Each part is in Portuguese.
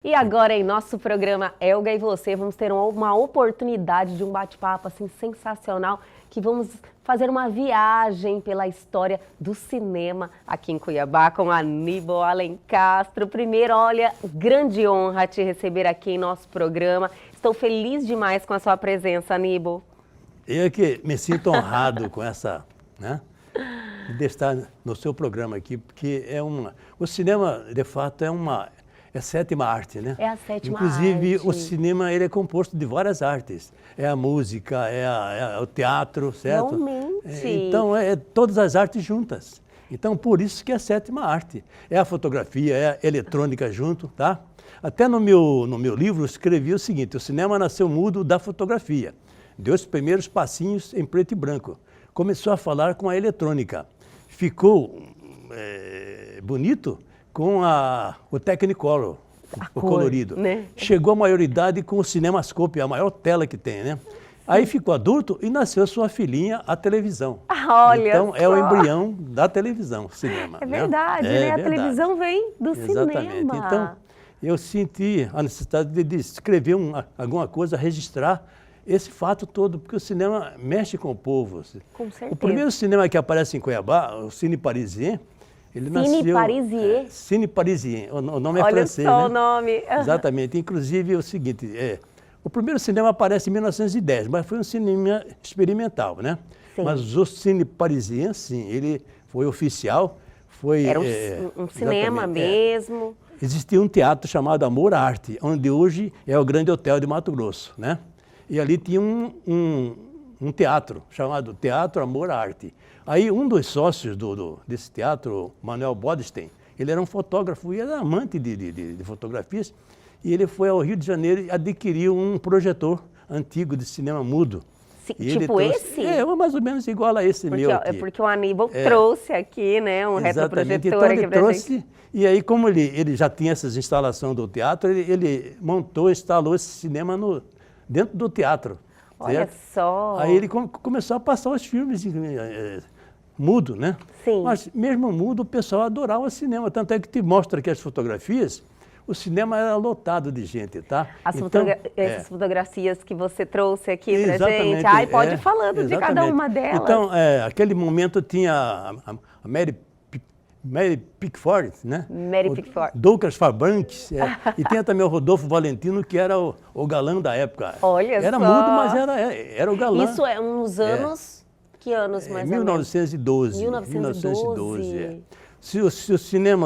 E agora, em nosso programa Elga e Você, vamos ter uma oportunidade de um bate-papo assim sensacional, que vamos fazer uma viagem pela história do cinema aqui em Cuiabá com Aníbal Alencastro. Primeiro, olha, grande honra te receber aqui em nosso programa. Estou feliz demais com a sua presença, Aníbal. Eu que me sinto honrado com essa, de estar no seu programa aqui, porque o cinema, de fato, é a sétima arte, né? É a sétima Inclusive, arte. o cinema ele é composto de várias artes. É a música, é o teatro, certo? Realmente. Então, é todas as artes juntas. Então, por isso que é a sétima arte. É a fotografia, é a eletrônica junto, tá? Até no meu livro eu escrevi o seguinte: o cinema nasceu mudo da fotografia. Deu os primeiros passinhos em preto e branco. Começou a falar com a eletrônica. Ficou bonito com o Technicolor, o colorido. Né? Chegou à maioridade com o Cinemascope, a maior tela que tem, né? Aí ficou adulto e nasceu sua filhinha, a televisão. Olha então, só. é o embrião da televisão, o cinema. É verdade, né? A televisão vem do Exatamente. cinema. Então, eu senti a necessidade de escrever alguma coisa, registrar esse fato todo, porque o cinema mexe com o povo. Com certeza. O primeiro cinema que aparece em Cuiabá, o Cine Parisien, ele nasceu... Cine Parisien? Cine Parisien, o nome é Olha francês, só né? o nome. Exatamente. Inclusive, é o seguinte, o primeiro cinema aparece em 1910, mas foi um cinema experimental, né? Sim. Mas o Cine Parisien, sim, ele foi oficial, foi... Era um cinema mesmo. Existia um teatro chamado Amor Arte, onde hoje é o Grande Hotel de Mato Grosso, né? E ali tinha um teatro chamado Teatro Amor Arte. Aí um dos sócios desse teatro, Manuel Bodenstein, ele era um fotógrafo e era amante de fotografias, e ele foi ao Rio de Janeiro e adquiriu um projetor antigo de cinema mudo. E Tipo esse? Mais ou menos igual a esse meu aqui. É porque o Aníbal trouxe aqui, né, um retroprojetor então, aqui ele pra trouxe, gente. E aí como ele já tinha essas instalações do teatro, ele instalou esse cinema dentro do teatro. Olha certo? só. Aí ele começou a passar os filmes mudo, né? Sim. Mas mesmo mudo, o pessoal adorava o cinema. Tanto é que te mostra aqui as fotografias, o cinema era lotado de gente, tá? Essas fotografias que você trouxe aqui pra Exatamente, gente. Ai, pode ir falando de cada uma delas. Então, aquele momento tinha a Mary Pickford, né? Mary Pickford. Douglas Fairbanks, e tinha também o Rodolfo Valentino, que era o galã da época. Olha era só. mudo, mas era o galã. Isso é uns anos... Que anos mais ou menos? 1912. 1912.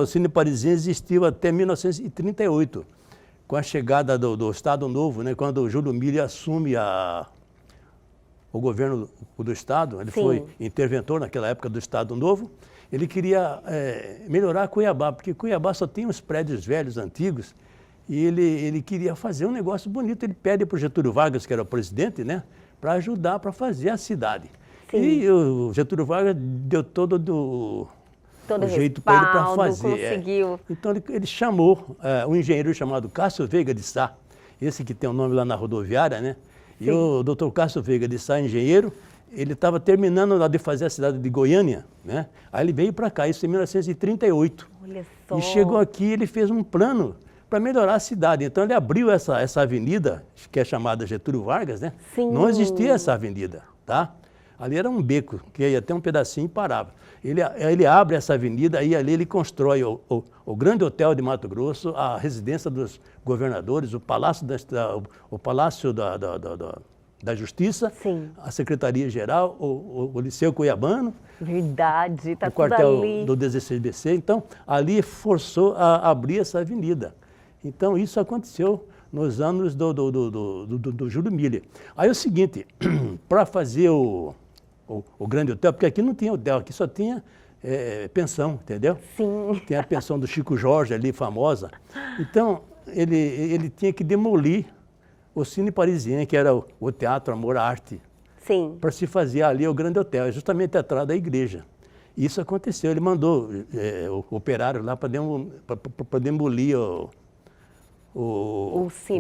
O Cine Parisien existiu até 1938, com a chegada do Estado Novo, né? Quando o Júlio Miller assume o governo do Estado. Ele foi interventor naquela época do Estado Novo. Ele queria melhorar Cuiabá, porque Cuiabá só tinha uns prédios velhos, antigos, e ele queria fazer um negócio bonito. Ele pede para o Getúlio Vargas, que era o presidente, né, para ajudar para fazer a cidade. Sim. E o Getúlio Vargas deu todo o jeito para ele para fazer. Conseguiu. Então ele chamou um engenheiro chamado Cássio Veiga de Sá, esse que tem o nome lá na rodoviária, né? E o doutor Cássio Veiga de Sá, engenheiro, ele estava terminando lá de fazer a cidade de Goiânia, né? Aí ele veio para cá, isso em 1938. Olha só. E chegou aqui, ele fez um plano para melhorar a cidade. Então ele abriu essa avenida, que é chamada Getúlio Vargas, né? Sim. Não existia essa avenida, tá? Ali era um beco, que ia até um pedacinho e parava. Ele abre essa avenida e ali ele constrói o Grande Hotel de Mato Grosso, a residência dos governadores, o Palácio da Justiça, Sim. a Secretaria-Geral, o Liceu Cuiabano. Verdade, tá o quartel ali. do 16BC. Então, ali forçou a abrir essa avenida. Então, isso aconteceu nos anos do Júlio Miller. Aí é o seguinte, para fazer o Grande Hotel, porque aqui não tinha hotel, aqui só tinha pensão, entendeu? Sim. Tem a pensão do Chico Jorge ali, famosa. Então, ele tinha que demolir o Cine Parisien, que era o Teatro Amor Arte, Sim. para se fazer ali o Grande Hotel, justamente atrás da igreja. Isso aconteceu, ele mandou o operário lá para demolir o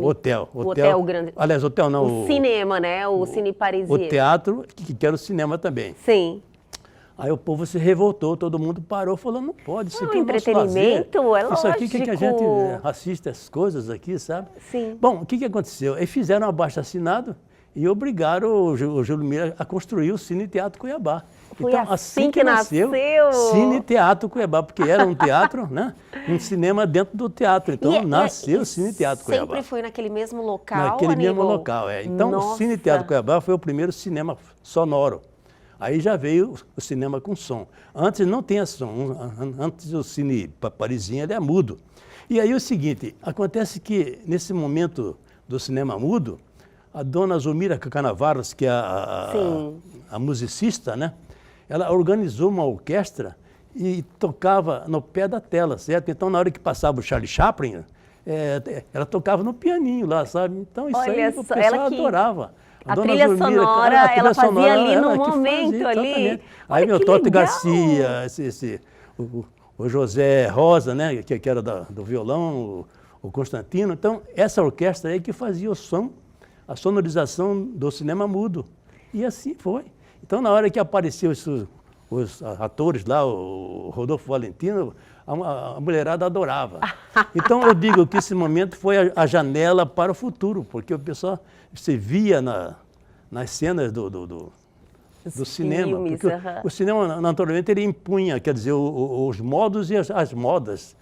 hotel. O hotel grande. Aliás, hotel não. O cinema, né? O Cine Parisien. O teatro, que era o cinema também. Sim. Aí o povo se revoltou, todo mundo parou, falou, não pode, isso aqui é o nosso entretenimento, lazer. é Isso aqui que a gente lógico. assiste as coisas aqui, sabe? Sim. Bom, o que aconteceu? Eles fizeram um abaixo-assinado e obrigaram o Júlio Miller a construir o Cine Teatro Cuiabá. Foi Então, assim que nasceu. Cine Teatro Cuiabá, porque era um teatro, né? Um cinema dentro do teatro. Então, nasceu o Cine Teatro Cuiabá. Sempre foi naquele mesmo local, Naquele mesmo Aníbal? local, é. Então, Nossa. o Cine Teatro Cuiabá foi o primeiro cinema sonoro. Aí já veio o cinema com som. Antes não tinha som. Antes o Cine Parisinha ele é mudo. E aí o seguinte, acontece que nesse momento do cinema mudo, a dona Zulmira Canavaros, que é a musicista, né? Ela organizou uma orquestra e tocava no pé da tela, certo? Então, na hora que passava o Charlie Chaplin, ela tocava no pianinho lá, sabe? Então, isso aí o pessoal adorava. A trilha sonora, ela fazia ali no momento ali. Aí meu Toto Garcia, o José Rosa, né? Que era do violão, o Constantino. Então, essa orquestra aí que fazia o som, a sonorização do cinema mudo. E assim foi. Então, na hora que apareceu os atores lá, o Rodolfo Valentino, a mulherada adorava. Então, eu digo que esse momento foi a janela para o futuro, porque o pessoal se via nas cenas do cinema. Filmes, porque o cinema, naturalmente, ele impunha, quer dizer, os modos e as modas.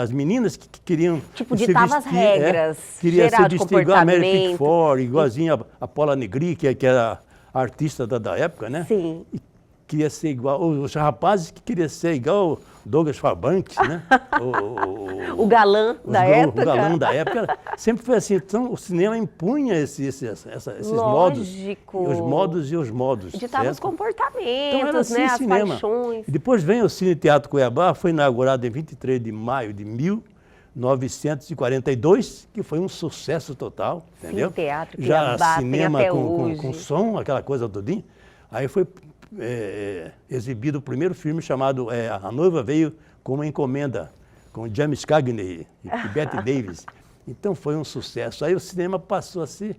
As meninas que queriam tipo, ditava as regras, queria geral se de vestir igual a Mary comportamento. Pickford, igualzinha a Paula Negri, que era a artista da época, né? Sim. E queria ser igual, os rapazes que queriam ser igual o Douglas Fabanks, né? O galã da época. O galã da época. Sempre foi assim. Então, o cinema impunha esses modos. Os modos e os modos. Ditava os comportamentos, então, era assim, né? As cinema. paixões. E depois vem o Cine Teatro Cuiabá, foi inaugurado em 23 de maio de 1942, que foi um sucesso total, entendeu? Cine Teatro já Cuiabá, cinema tem até com hoje. som, aquela coisa todinha. Aí foi exibido o primeiro filme chamado A Noiva Veio com uma Encomenda, com James Cagney e Bette Davis. Então foi um sucesso. Aí o cinema passou a ser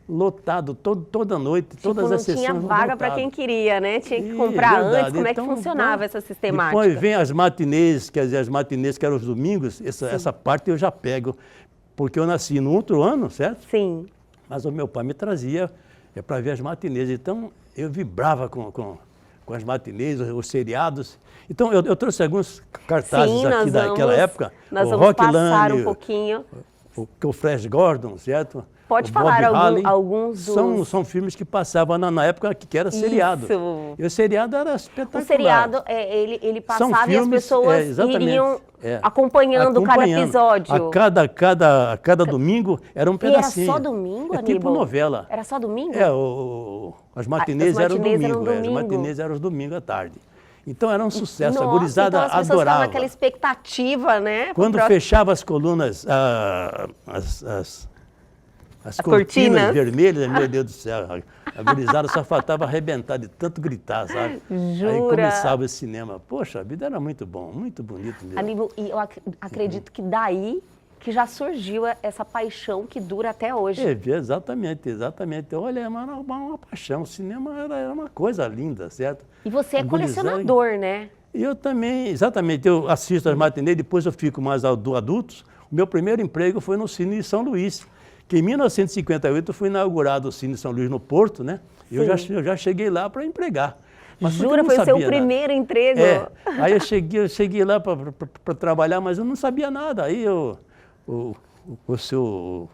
lotado toda noite, todas as sessões. Não tinha vaga para quem queria, né? Tinha que comprar antes. Como é que funcionava essa sistemática? Depois vem as matinês, quer dizer, as matinês que eram os domingos, essa parte eu já pego, porque eu nasci no outro ano, certo? Sim. Mas o meu pai me trazia para ver as matinês. Então eu vibrava com as matinês, os seriados. Então eu trouxe alguns cartazes aqui daquela época. Nós vamos passar um pouquinho. O Flash Gordon, certo? Pode falar alguns dos... São filmes que passavam na época que era seriado. Isso. E o seriado era espetacular. O seriado, ele passava filmes, e as pessoas iriam acompanhando cada episódio. A cada domingo era um pedacinho. E era só domingo, Aníbal? Tipo novela. Era só domingo? As matinês eram domingo. As matinês eram os domingos à tarde. Então era um sucesso, nossa, a gurizada então as pessoas adorava. estavam naquela expectativa, né? Quando fechava as colunas, as cortinas vermelhas, meu Deus do céu, a gurizada só faltava arrebentar de tanto gritar, sabe? Jura? Aí começava esse cinema. Poxa, a vida era muito bom, muito bonito mesmo. Aníbal, e eu acredito que daí que já surgiu essa paixão que dura até hoje. Exatamente. Olha, era uma paixão. O cinema era uma coisa linda, certo? E você é colecionador, né? Eu também, exatamente. Eu assisto as matinês, depois eu fico mais adultos. O meu primeiro emprego foi no Cine de São Luís, que em 1958 foi inaugurado o Cine de São Luís no Porto, né? E eu já cheguei lá para empregar. Mas jura? Foi o seu primeiro emprego? Aí eu cheguei lá para trabalhar, mas eu não sabia nada. Aí o seu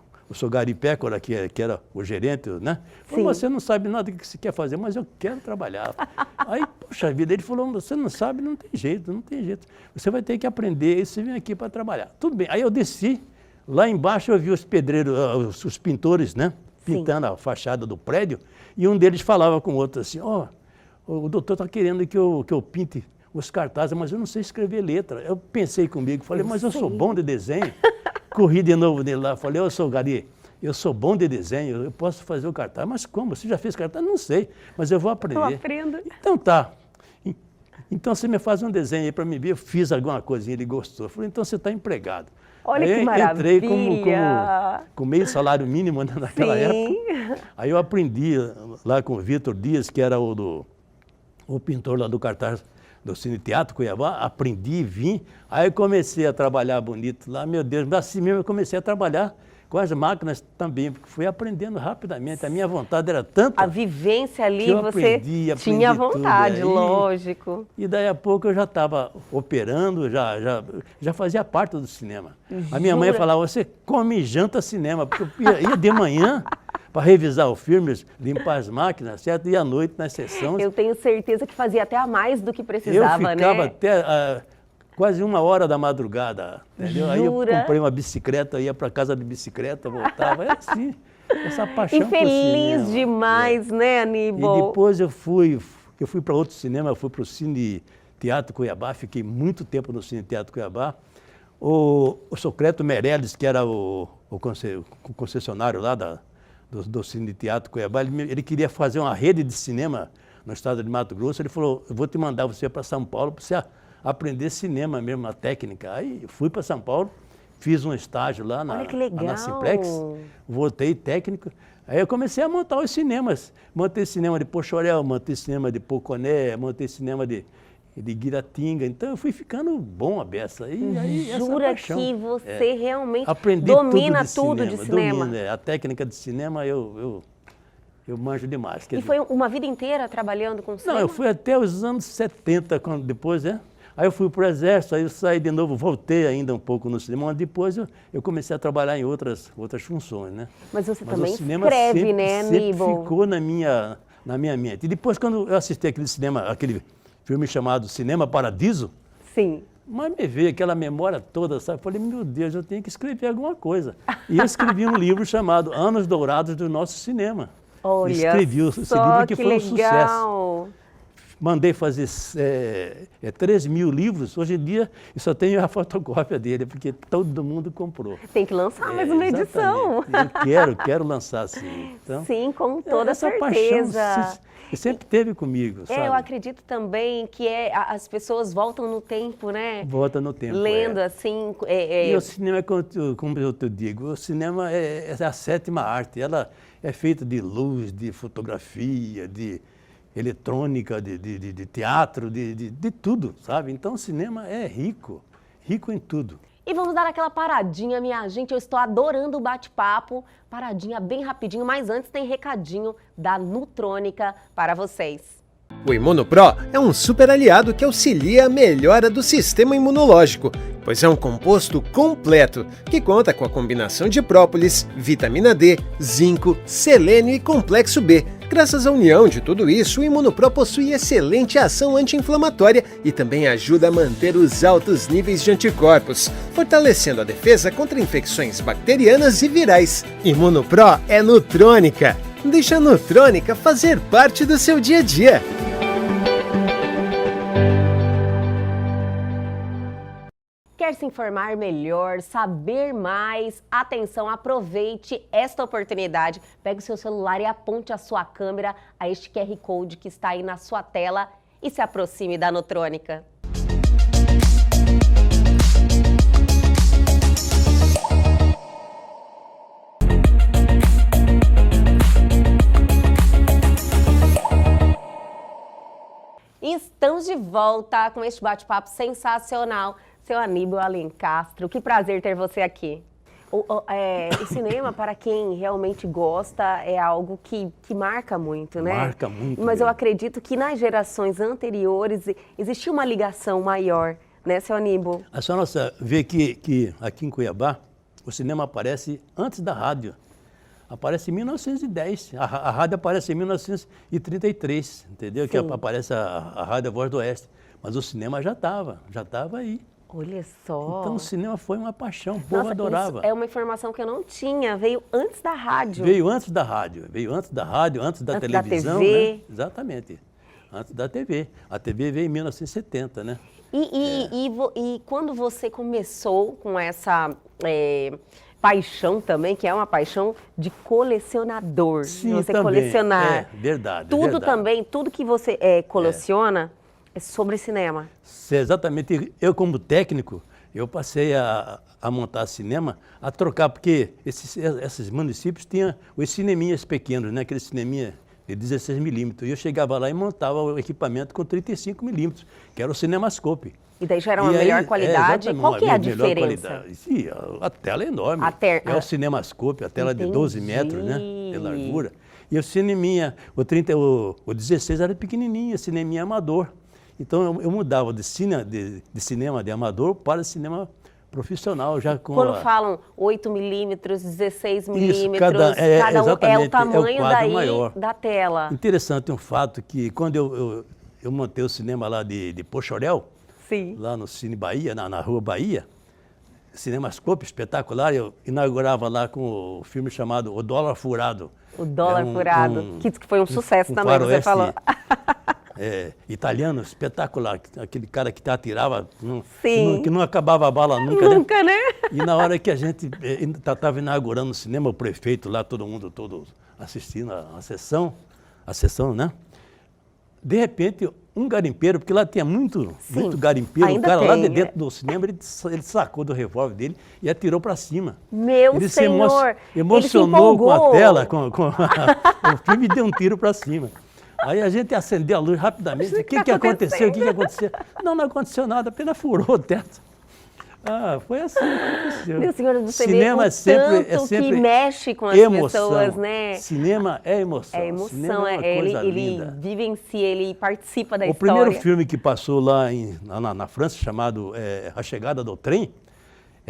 Gari Pécora, que era o gerente, né? Falou, você não sabe nada do que você quer fazer, mas eu quero trabalhar. Aí, poxa vida, ele falou, você não sabe, não tem jeito. Você vai ter que aprender e você vem aqui para trabalhar. Tudo bem. Aí eu desci, lá embaixo eu vi os pedreiros, os pintores, né? Pintando a fachada do prédio, e um deles falava com o outro assim, o doutor está querendo que eu pinte os cartazes, mas eu não sei escrever letra. Eu pensei comigo, falei, mas eu sou bom de desenho. Corri de novo nele lá, falei, Gari, eu sou bom de desenho, eu posso fazer o cartaz. Mas como? Você já fez cartaz? Não sei, mas eu vou aprender. Eu aprendo. Então tá. Então você me faz um desenho aí para me ver. Eu fiz alguma coisinha, ele gostou. Eu falei, então você está empregado. Olha aí que maravilha. Entrei com meio salário mínimo naquela época. Aí eu aprendi lá com o Vitor Dias, que era o o pintor lá do cartaz do Cine Teatro Cuiabá, aprendi, vim, aí comecei a trabalhar bonito lá, meu Deus, mas assim mesmo eu comecei a trabalhar com as máquinas também, porque fui aprendendo rapidamente, a minha vontade era tanta. A vivência ali, que eu você tinha vontade, tudo, lógico. E daí a pouco eu já estava operando, já fazia parte do cinema. A minha mãe Jura? falava, você come e janta cinema, porque eu ia de manhã para revisar os filmes, limpar as máquinas, certo? E à noite nas sessões. Eu tenho certeza que fazia até a mais do que Eu precisava, ficava né? até quase 1 hora da madrugada, entendeu? Aí eu Jura? comprei uma bicicleta, ia para casa de bicicleta, voltava, é assim, essa paixão E por cinema. feliz demais, né, E Aníbal? depois eu fui para outro cinema, eu fui para o Cine Teatro Cuiabá, fiquei muito tempo no Cine Teatro Cuiabá. O Socreto Meirelles, que era o concessionário lá do Cine Teatro Cuiabá, ele queria fazer uma rede de cinema no estado de Mato Grosso. Ele falou, eu vou te mandar você para São Paulo para você aprender cinema mesmo, a técnica. Aí eu fui para São Paulo, fiz um estágio lá Olha que legal. na Simplex, voltei técnico. Aí eu comecei a montar os cinemas. Montei cinema de Pochorel, montei cinema de Poconé, montei cinema de Guiratinga. Então eu fui ficando bom a beça. E aí, essa Jura paixão, que você realmente aprendi domina tudo de cinema? Domino, a técnica de cinema eu manjo demais. Quer E dizer, foi uma vida inteira trabalhando com cinema? não, eu fui até os anos 70, quando depois, né? Aí eu fui para o Exército, aí eu saí de novo, voltei ainda um pouco no cinema, mas depois eu comecei a trabalhar em outras funções, né? Mas você Mas também o cinema escreve, né, sempre Aníbal? ficou na minha mente. E depois, quando eu assisti aquele filme chamado Cinema Paradiso, Sim. mas me veio aquela memória toda, sabe? Falei, meu Deus, eu tenho que escrever alguma coisa. E eu escrevi um livro chamado Anos Dourados do Nosso Cinema. Olha Escrevi esse só, livro que foi um sucesso. legal. Mandei fazer 3.000 livros. Hoje em dia, eu só tenho a fotocópia dele, porque todo mundo comprou. Tem que lançar mais uma edição. Exatamente. Eu quero lançar, sim. Então, Sim, com toda essa certeza. paixão sempre teve comigo, sabe? Eu acredito também que as pessoas voltam no tempo, né? Volta no tempo. Lendo assim. E o cinema, como eu te digo, o cinema é a sétima arte. Ela é feita de luz, de fotografia, de eletrônica, de teatro, de tudo, sabe? Então o cinema é rico em tudo. E vamos dar aquela paradinha, minha gente. Eu estou adorando o bate-papo. Paradinha bem rapidinho, mas antes tem recadinho da Nutrônica para vocês. O ImunoPro é um super aliado que auxilia a melhora do sistema imunológico, pois é um composto completo que conta com a combinação de própolis, vitamina D, zinco, selênio e complexo B. Graças à união de tudo isso, o ImunoPro possui excelente ação anti-inflamatória e também ajuda a manter os altos níveis de anticorpos, fortalecendo a defesa contra infecções bacterianas e virais. ImunoPro é Nutrônica. Deixa a Nutrônica fazer parte do seu dia a dia. Quer se informar melhor, saber mais? Atenção, aproveite esta oportunidade. Pegue o seu celular e aponte a sua câmera a este QR Code que está aí na sua tela e se aproxime da Nutrônica. E estamos de volta com este bate-papo sensacional. Seu Aníbal Alencastro, que prazer ter você aqui. O cinema, para quem realmente gosta, é algo que marca muito, né? Marca muito. Mas eu mesmo. acredito que nas gerações anteriores existia uma ligação maior, né, seu Aníbal? A senhora vê que aqui em Cuiabá, o cinema aparece antes da rádio. Aparece em 1910. A rádio aparece em 1933, entendeu? Que Sim. aparece a Rádio Voz do Oeste. Mas o cinema já estava aí. Olha só. Então o cinema foi uma paixão, o povo Nossa, adorava. isso é uma informação que eu não tinha, veio antes da rádio. Veio antes da rádio, antes da Antes televisão, da TV. né? Exatamente. Antes da TV. A TV veio em 1970, né? E quando você começou com essa paixão também, que é uma paixão de colecionador, Sim, de você também. colecionar. É, verdade. Tudo verdade. também, tudo que você coleciona é sobre cinema. Exatamente. Eu, como técnico, eu passei a montar cinema, a trocar, porque esses municípios tinham os cineminhas pequenos, né? Aqueles cineminha de 16 milímetros. E eu chegava lá e montava o equipamento com 35 milímetros, que era o CinemaScope. E daí já era uma melhor qualidade. Exatamente, Qual que é a melhor diferença? qualidade. Sim, a tela é enorme. É o CinemaScope, a tela de 12 metros, né, de largura. E o cineminha, o 16 era pequenininho, cineminha amador. Então eu mudava de cinema de amador para cinema profissional, já com Quando falam 8 milímetros, 16 milímetros, Isso, cada um é o tamanho quadro maior. da tela. Interessante um fato que quando eu montei o cinema lá de Pochorel, Sim. lá no Cine Bahia, na Rua Bahia, CinemaScope espetacular, eu inaugurava lá com o filme chamado O Dólar Furado. O Dólar Furado, que foi um sucesso também, você falou. Italiano, espetacular, aquele cara que atirava, que não acabava a bala nunca, nunca, né? E na hora que a gente estava inaugurando o cinema, o prefeito lá, todo mundo assistindo a sessão, né? De repente, um garimpeiro, porque lá tinha muito garimpeiro, o cara lá de dentro do cinema, ele sacou do revólver dele e atirou para cima. Meu Senhor! Emocionou com a tela, o filme deu um tiro para cima. Aí a gente acendeu a luz rapidamente. O que aconteceu? Não aconteceu nada, apenas furou o teto. Foi assim que aconteceu. Meu senhor, você cinema vê o tanto que mexe com as pessoas, né? Cinema é emoção. É emoção, cinema é uma coisa linda. Vivencia, ele participa da história. O primeiro filme que passou lá na França, chamado A Chegada do Trem,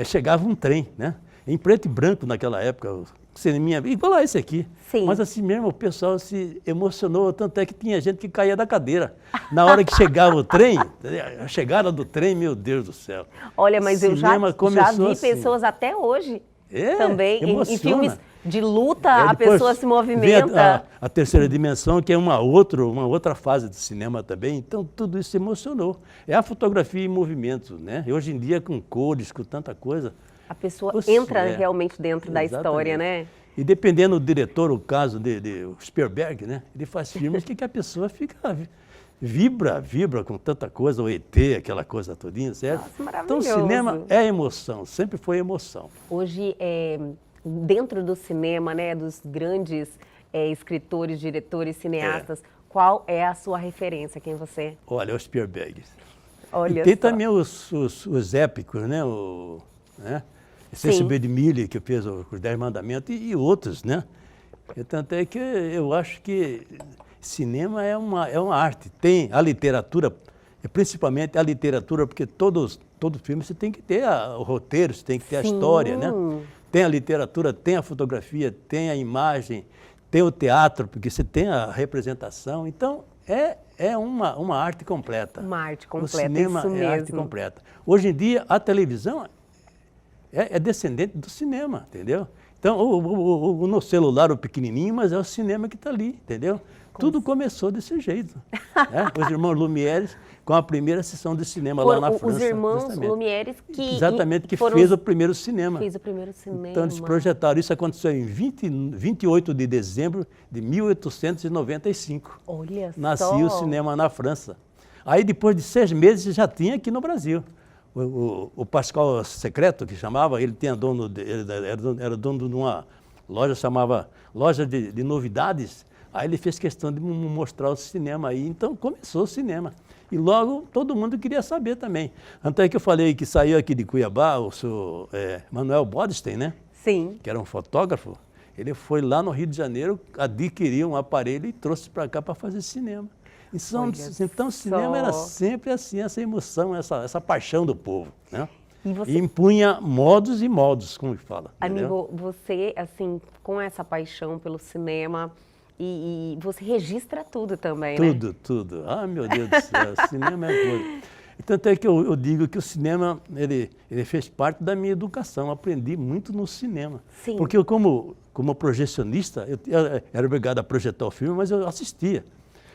chegava um trem, né? Em preto e branco naquela época, cineminha, igual a esse aqui. Sim. Mas assim mesmo o pessoal se emocionou, tanto é que tinha gente que caía da cadeira. Na hora que chegava o trem, a chegada do trem, meu Deus do céu. Olha, mas eu já vi assim. Pessoas até hoje também, em filmes de luta, a depois pessoa se movimenta. A terceira dimensão, que é uma outra fase do cinema também, então tudo isso se emocionou. É a fotografia em movimento, né? E hoje em dia com cores, com tanta coisa. A pessoa entra realmente dentro da história, né? E dependendo do diretor, o caso de Spielberg, né? Ele faz filmes que a pessoa vibra com tanta coisa, o ET, aquela coisa todinha, certo? Nossa, maravilhoso. Então o cinema é emoção, sempre foi emoção. Hoje, dentro do cinema, né, dos grandes escritores, diretores, cineastas, qual é a sua referência, quem você é? Olha, o Spielberg. Olha e tem também os épicos, né? Cecil B. DeMille, que fez os 10 Mandamentos, e outros, né? Tanto é que eu acho que cinema é uma arte. Tem a literatura, principalmente a literatura, porque todo filme você tem que ter o roteiro, você tem que ter a história, né? Tem a literatura, tem a fotografia, tem a imagem, tem o teatro, porque você tem a representação. Então, é uma arte completa. Uma arte completa, o cinema isso mesmo. É arte completa. Hoje em dia, a televisão é descendente do cinema, entendeu? Então, no celular, o pequenininho, mas é o cinema que está ali, entendeu? Tudo começou desse jeito. Né? Os irmãos Lumière, com a primeira sessão de cinema lá na França. Os irmãos Lumière que fez o primeiro cinema. Fez o primeiro cinema. Então, eles projetaram. Isso aconteceu em 28 de dezembro de 1895. Olha só. Nascia o cinema na França. Aí, depois de 6 meses, já tinha aqui no Brasil. O Pascal Secreto, que chamava, ele era dono de uma loja, chamava Loja de Novidades. Aí ele fez questão de mostrar o cinema aí. Então começou o cinema. E logo todo mundo queria saber também. Até que eu falei que saiu aqui de Cuiabá o senhor Manuel Bodenstein, né? Sim. Que era um fotógrafo. Ele foi lá no Rio de Janeiro, adquiriu um aparelho e trouxe para cá para fazer cinema. Então o cinema era sempre assim, essa emoção, essa paixão do povo, né? E impunha modos e modos, como fala. Amigo, você, assim, com essa paixão pelo cinema, e você registra tudo também, né? Tudo. Ah, meu Deus do céu, o cinema é tudo. Tanto é que eu digo que o cinema, ele fez parte da minha educação. Eu aprendi muito no cinema. Sim. Porque eu, como projecionista, eu era obrigado a projetar o filme, mas eu assistia.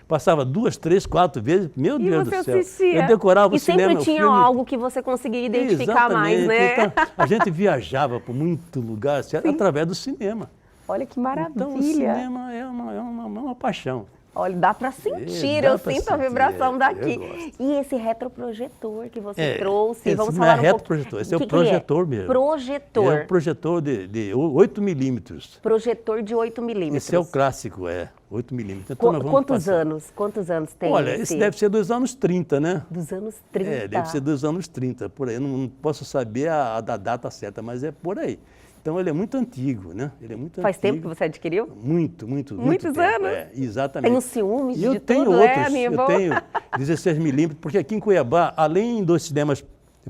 Passava 2, 3, 4 vezes, meu Deus do céu. Assistia. Eu decorava o cinema. E sempre tinha algo que você conseguia identificar mais, né? Então, a gente viajava por muito lugar através do cinema. Olha que maravilha. Então, o cinema é uma paixão. Olha, dá para sentir, Dá eu pra sinto a sentir, vibração eu daqui. gosto. E esse retroprojetor que você trouxe, esse vamos não falar é um pouco. retroprojetor, esse é o que projetor ele é? mesmo. Projetor. É um projetor de 8 milímetros. Projetor de 8 milímetros. Esse é o clássico, 8 milímetros. Então, nós vamos Quantos passar. anos? Quantos anos tem Olha, esse deve ser dos anos 30, né? Dos anos 30. Deve ser dos anos 30, por aí. Eu não posso saber a data certa, mas é por aí. Então, ele é muito antigo, né? Ele é muito Faz antigo. tempo que você adquiriu? Muitos Muitos tempo, anos? exatamente. Tem um ciúmes E eu de tenho tudo, outros, Aníbal? eu tenho 16 milímetros, porque aqui em Cuiabá, além dos cinemas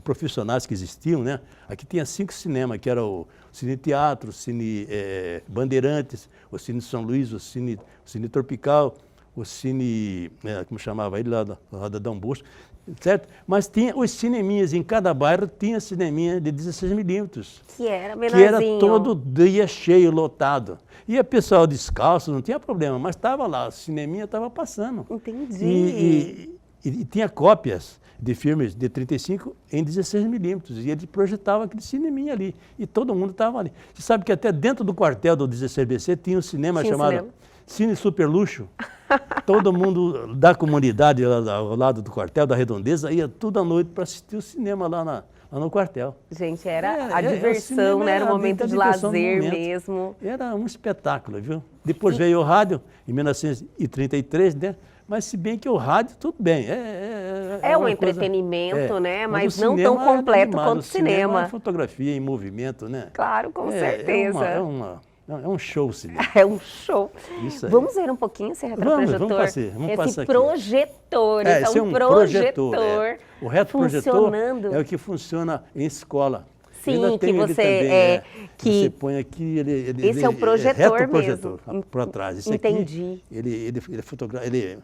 profissionais que existiam, né? Aqui tinha 5 cinemas, que era o Cine Teatro, o Cine Bandeirantes, o Cine São Luís, o Cine Tropical, o Cine, como chamava ele, lá da Dom Bosco, certo? Mas tinha os cineminhas, em cada bairro tinha cineminha de 16 milímetros. Que era Que menorzinho. era todo dia cheio, lotado. E o pessoal descalço, não tinha problema, mas estava lá, o cineminha estava passando. Entendi. E tinha cópias de filmes de 35 em 16 milímetros. E ele projetava aquele cineminha ali. E todo mundo estava ali. Você sabe que até dentro do quartel do 16BC tinha um cinema chamado Cine Super Luxo. Todo mundo da comunidade ao lado do quartel, da Redondeza, ia toda a noite para assistir o cinema lá no quartel. Gente, era a diversão, né? Era um momento de lazer mesmo. Era um espetáculo, viu? Depois veio o rádio, em 1933, né? Mas se bem que o rádio, tudo bem. É um entretenimento, né? Mas o não tão cinema completo animado. quanto o cinema. É fotografia em movimento, né? Claro, com certeza. É um show o cinema. É um show. Isso aí. Vamos ver um pouquinho esse retroprojetor? Vamos passar esse aqui. projetor, Esse é um projetor. O retroprojetor funcionando. é o que funciona em escola. Sim, Ainda que tem ele você também, que você põe aqui, esse é o projetor retroprojetor mesmo. para trás. Esse Entendi. aqui, ele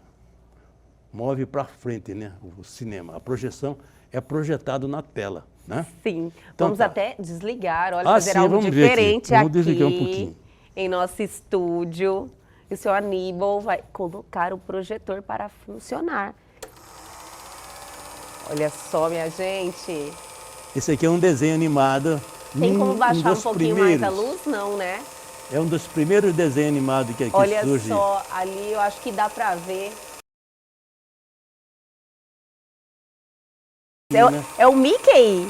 move para frente, né? O cinema. A projeção é projetado na tela, né? Sim. Então, Vamos até desligar, olha, Ah, fazer sim, algo vamos ver aqui. diferente Vamos aqui desligar um pouquinho. em nosso estúdio. E o seu Aníbal vai colocar o projetor para funcionar. Olha só, minha gente. Esse aqui é um desenho animado. Tem como baixar um dos pouquinho mais a luz? Não, né? É um dos primeiros desenhos animados que aqui Olha surge. só, ali eu acho que dá para ver. É o Mickey?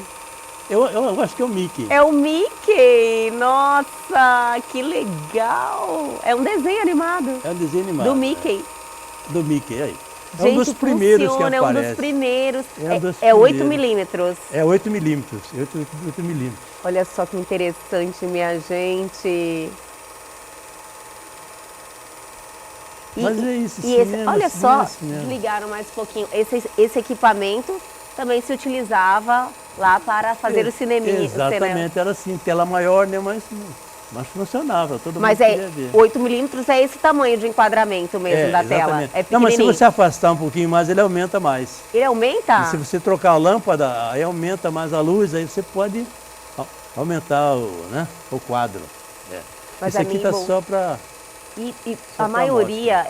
Eu acho que é o Mickey. É o Mickey! Nossa, que legal! É um desenho animado. É um desenho animado. Do Mickey. Do Mickey, aí. É Gente, um dos primeiros funciona, que aparece. É um dos primeiros. dos É 8 primeiros. milímetros. É 8 milímetros. 8 milímetros. Olha só que interessante, minha gente. Mas é isso, E esse, cinema, olha cinema, só, cinema. desligaram mais um pouquinho. Esse equipamento também se utilizava lá para fazer o cineminha. Exatamente, era assim, tela maior, né? Mas funcionava, todo Mas mundo podia ver. 8 milímetros é esse tamanho de enquadramento mesmo da tela. Exatamente. É Não, mas se pequenininho. você afastar um pouquinho mais, ele aumenta mais. Ele aumenta? E se você trocar a lâmpada, aí aumenta mais a luz, aí você pode aumentar o quadro. Mas, esse aqui está Aníbal, só para... E Só a pra maioria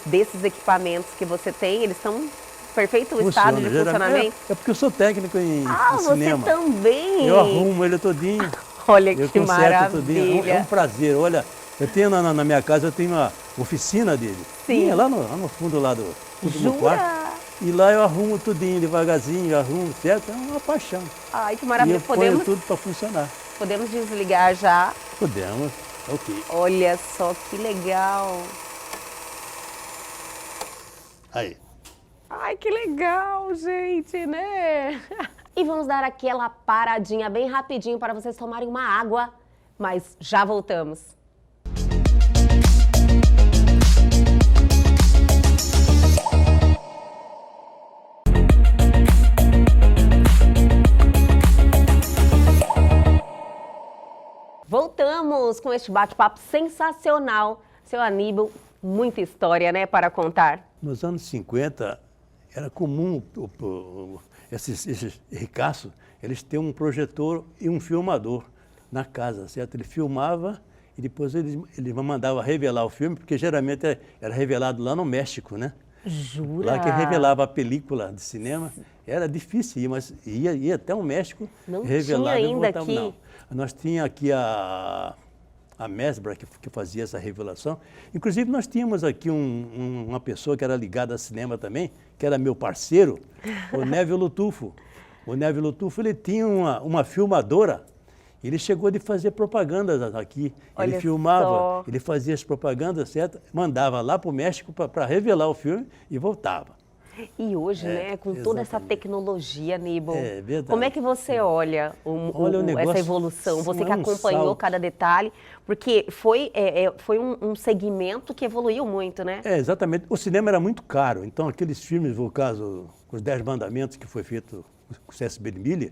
desses equipamentos que você tem, eles estão em perfeito estado de Funciona, funcionamento? É porque eu sou técnico em Você cinema. também? Eu arrumo ele todinho. Olha Eu que conserto todinho. maravilha. É um prazer. Olha, eu tenho na minha casa, eu tenho uma oficina dele. Sim. Lá no fundo lá do meu Jura? quarto. E lá eu arrumo tudinho, devagarzinho, eu arrumo, certo? É uma paixão. Ai, que E maravilha. eu ponho tudo para funcionar. Podemos desligar já. Podemos. Ok. Olha só que legal. Aí. Ai, que legal, gente, né? E vamos dar aquela paradinha bem rapidinho para vocês tomarem uma água, mas já voltamos. Voltamos com este bate-papo sensacional. Seu Aníbal, muita história, né, para contar. Nos anos 50, era comum esses ricaços, eles terem um projetor e um filmador na casa, certo? Ele filmava e depois ele mandava revelar o filme, porque geralmente era revelado lá no México, né? Jura? Lá que revelava a película de cinema, era difícil ir, mas ia até o México Não revelado tinha e ainda voltava. aqui? Não. Nós tínhamos aqui a a Mesbla, que fazia essa revelação. Inclusive, nós tínhamos aqui uma pessoa que era ligada a cinema também, que era meu parceiro, o Nélio Lutufo. O Nélio Lutufo, ele tinha uma filmadora. Ele chegou de fazer propagandas aqui. Olha ele filmava, só. ele fazia as propagandas, certo? Mandava lá para o México para revelar o filme e voltava. E hoje, né, com toda essa exatamente. tecnologia, Aníbal, É verdade. como é que você olha, Olha o negócio, essa evolução? Você que é um acompanhou salto. cada detalhe, porque foi um segmento que evoluiu muito, né? É, exatamente. O cinema era muito caro, então aqueles filmes, no caso, Os Dez Mandamentos, que foi feito com o C.S. Miller,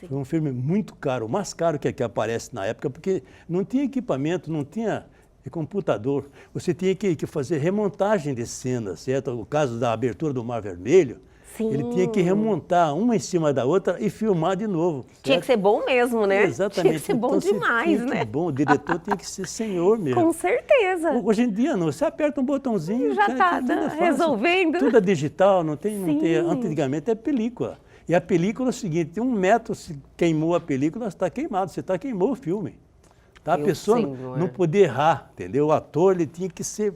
foi um filme muito caro, o mais caro que aparece na época, porque não tinha equipamento, não tinha computador. Você tinha que fazer remontagem de cenas, certo? O caso da abertura do Mar Vermelho, Sim. ele tinha que remontar uma em cima da outra e filmar de novo. Tinha que ser bom mesmo, né? Exatamente. Tinha que ser bom Então, você demais, tinha que né? ser bom, o diretor tem que ser senhor mesmo. Com certeza. Hoje em dia não, você aperta um botãozinho Já tá tudo é fácil. resolvendo. Tudo é digital, não tem, Sim. antigamente é película. E a película é o seguinte, 1 metro se queimou a película, está queimado, queimou o filme. Tá? A Meu pessoa senhor. não podia errar, entendeu? O ator ele tinha que ser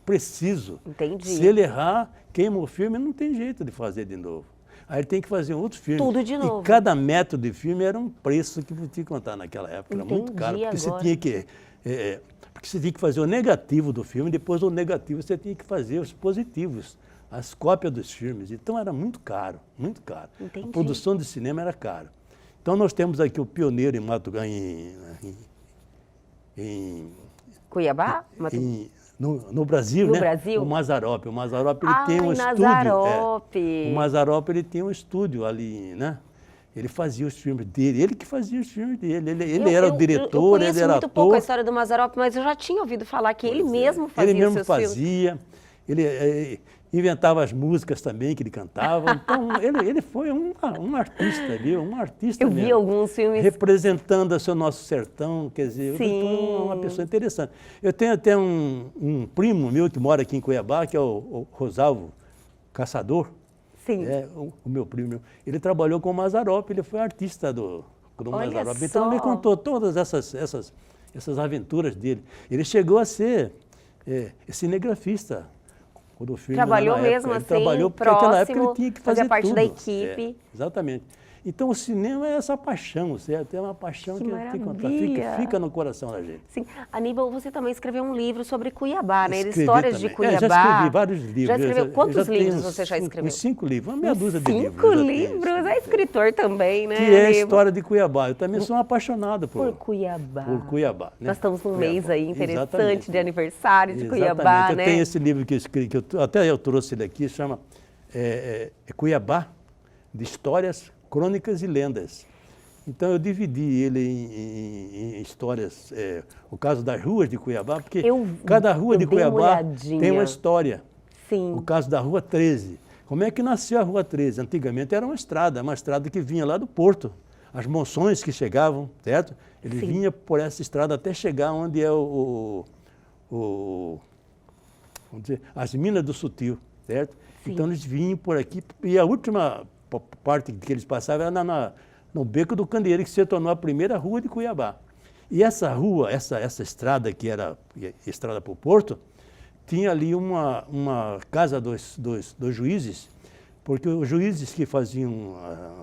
preciso. Entendi. Se ele errar, queima o filme, não tem jeito de fazer de novo. Aí ele tem que fazer outro filme. Tudo de novo. E cada metro de filme era um preço que você tinha que contar naquela época. Era muito Entendi caro, porque você agora. tinha que... porque você tinha que fazer o negativo do filme, depois do negativo você tinha que fazer os positivos, as cópias dos filmes. Então era muito caro, muito caro. Entendi. A produção de cinema era cara. Então nós temos aqui o pioneiro em Mato Grosso, Cuiabá? no Brasil, No né? Brasil? O Mazzaropi. O Mazzaropi ele tem um estúdio. Mazzaropi. O Mazzaropi ele tem um estúdio ali, né? Ele fazia os filmes dele, ele que fazia os filmes dele. Ele era o diretor, ele era Eu conheço muito ator. pouco a história do Mazzaropi, mas eu já tinha ouvido falar que ele mesmo fazia Ele mesmo os seus filmes. fazia, ele inventava as músicas também que ele cantava. Então, ele foi um artista, viu? Um artista Eu mesmo. vi alguns filmes. Representando o nosso sertão, quer dizer, Sim. foi uma pessoa interessante. Eu tenho até um primo meu que mora aqui em Cuiabá, que é o Rosalvo Caçador. Sim. É, o meu primo meu. Ele trabalhou com o Mazzaropi, ele foi artista do Olha Mazzaropi. Então ele só. contou todas essas aventuras dele. Ele chegou a ser cinegrafista. Quando o filme, Trabalhou na época, mesmo ele assim, trabalhou, porque naquela época próximo, ele tinha que fazia fazer parte tudo. da equipe. Exatamente. Então o cinema é essa paixão, certo? É uma paixão Que que maravilha. fica no coração da gente. Sim. Aníbal, você também escreveu um livro sobre Cuiabá, né? Escrevi Histórias de também. Cuiabá. Já escrevi vários livros. Já escreveu quantos eu já tenho livros você já escreveu? Uns 5 livros, uma meia dúzia de livros. 5 eu já tenho, livros? sim. É escritor também, né? Que é a Aníbal? história de Cuiabá. Eu também sou um apaixonado Por Cuiabá. por Cuiabá. Né? Nós estamos num Cuiabá. mês aí interessante Exatamente. de aniversário de Exatamente. Cuiabá, Eu né? tenho esse livro que eu escrevi, até eu trouxe ele aqui, chama Cuiabá, de Histórias, Crônicas e Lendas. Então eu dividi ele em histórias, o caso das ruas de Cuiabá, porque cada rua de dei uma Cuiabá olhadinha. tem uma história. Sim. O caso da Rua 13. Como é que nasceu a Rua 13? Antigamente era uma estrada que vinha lá do porto. As monções que chegavam, certo? Ele Sim. vinha por essa estrada até chegar onde é vamos dizer, as Minas do Sutil, certo? Sim. Então eles vinham por aqui e a última parte que eles passavam era no Beco do Candeeiro, que se tornou a primeira rua de Cuiabá. E essa rua, essa estrada que era estrada para o porto, tinha ali uma casa dos juízes, porque os juízes que faziam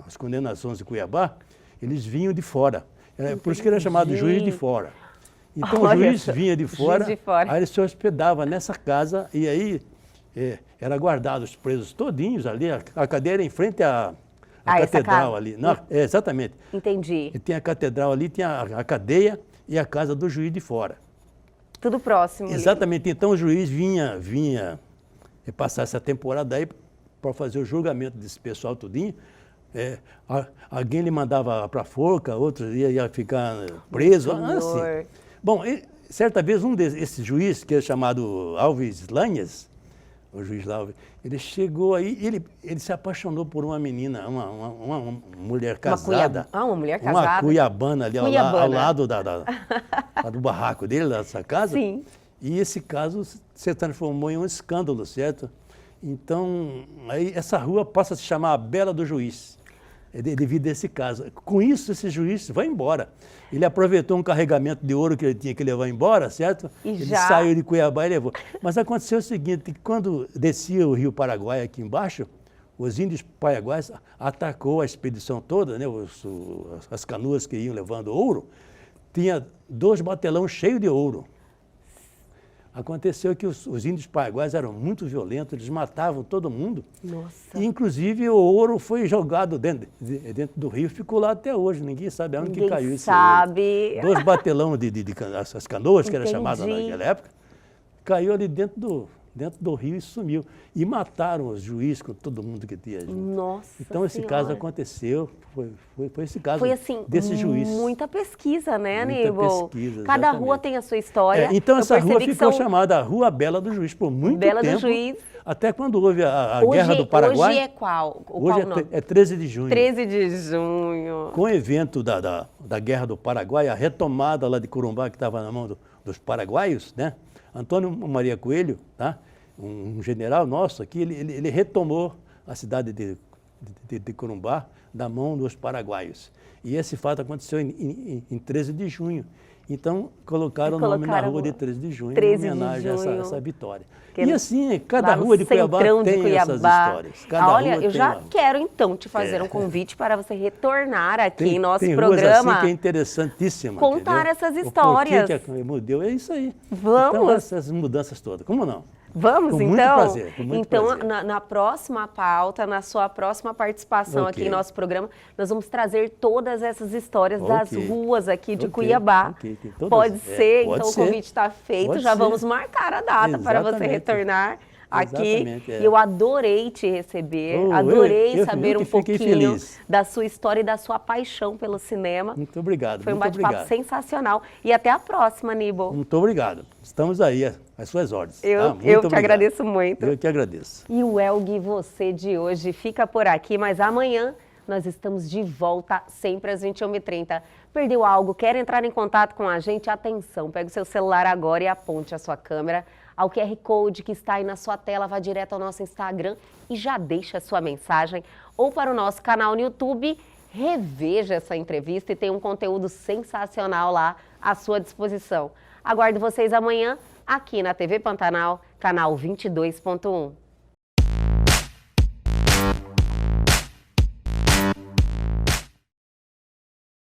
as condenações de Cuiabá, eles vinham de fora. Por isso que ele era chamado juiz de fora. Então o Olha juiz só, vinha de fora, juiz de fora. aí ele se hospedava nessa casa e aí era guardado os presos todinhos ali, a cadeia era em frente à essa catedral casa. ali. Não, exatamente. Entendi. E tem a catedral ali, tem a cadeia e a casa do juiz de fora. Tudo próximo. ali. Exatamente. Então o juiz vinha passar essa temporada aí para fazer o julgamento desse pessoal tudinho. Alguém lhe mandava para a forca, outros ia ficar preso. Assim. Senhor. Bom, certa vez esse juiz, que é chamado Alves Lanhas, o juiz lá, ele chegou aí, ele se apaixonou por uma menina, uma mulher casada. Uma mulher Uma casada. cuiabana ali ao Cuiabana. lado do barraco dele, dessa casa. Sim. E esse caso se transformou em um escândalo, certo? Então, aí essa rua passa a se chamar a Bela do Juiz. devido a esse caso. Com isso, esse juiz vai embora. Ele aproveitou um carregamento de ouro que ele tinha que levar embora, certo? Ele saiu de Cuiabá e levou. Mas aconteceu o seguinte, que quando descia o Rio Paraguai aqui embaixo, os índios paraguaios atacou a expedição toda, né? As canoas que iam levando ouro, tinha 2 batelões cheios de ouro. Aconteceu que os índios paraguaios eram muito violentos, eles matavam todo mundo. Nossa. E, inclusive, o ouro foi jogado dentro do rio, ficou lá até hoje. Ninguém sabe onde que caiu esse ouro. 2 batelões essas canoas, que era chamada naquela época, caiu ali dentro do rio e sumiu. E mataram os juízes com todo mundo que tinha junto. Nossa Então, esse Senhora. caso aconteceu, foi esse caso assim, desse juiz. Muita pesquisa, né, Muita Aníbal? pesquisa, Cada exatamente. rua tem a sua história. Então, essa rua ficou chamada Rua Bela do Juiz por muito tempo. Bela do Juiz. Até quando houve a Guerra do Paraguai. Hoje é qual? Hoje é 13 de junho. 13 de junho. Com o evento da Guerra do Paraguai, a retomada lá de Corumbá, que estava na mão dos paraguaios, né? Antônio Maria Coelho, tá? Um general nosso aqui, ele retomou a cidade de Corumbá da mão dos paraguaios. E esse fato aconteceu em 13 de junho. Então, colocaram o nome na rua de 13 de junho, em homenagem a essa vitória. E assim, cada rua de Cuiabá tem essas histórias. Olha, eu já quero então te fazer um convite para você retornar aqui em nosso programa. Ruas assim que é interessantíssima. Contar essas histórias. O que mudou é isso aí. Vamos. Então, essas mudanças todas, como não? Vamos, com então? Muito prazer, com muito prazer. Na próxima pauta, na sua próxima participação aqui em nosso programa, nós vamos trazer todas essas histórias das ruas aqui de Cuiabá. Pode ser, então o convite está feito, já vamos marcar a data para você retornar aqui. E eu adorei te receber, adorei saber um pouquinho da sua história e da sua paixão pelo cinema. Muito obrigado. Foi um bate-papo sensacional. E até a próxima, Aníbal. Muito obrigado. Estamos aí às suas ordens. Eu te agradeço muito. Eu que agradeço. E o Elgue Você de hoje fica por aqui, mas amanhã nós estamos de volta sempre às 21h30. Perdeu algo? Quer entrar em contato com a gente? Atenção, pega o seu celular agora e aponte a sua câmera ao QR Code que está aí na sua tela, vá direto ao nosso Instagram e já deixa a sua mensagem, ou para o nosso canal no YouTube, reveja essa entrevista e tem um conteúdo sensacional lá à sua disposição. Aguardo vocês amanhã aqui na TV Pantanal, canal 22.1.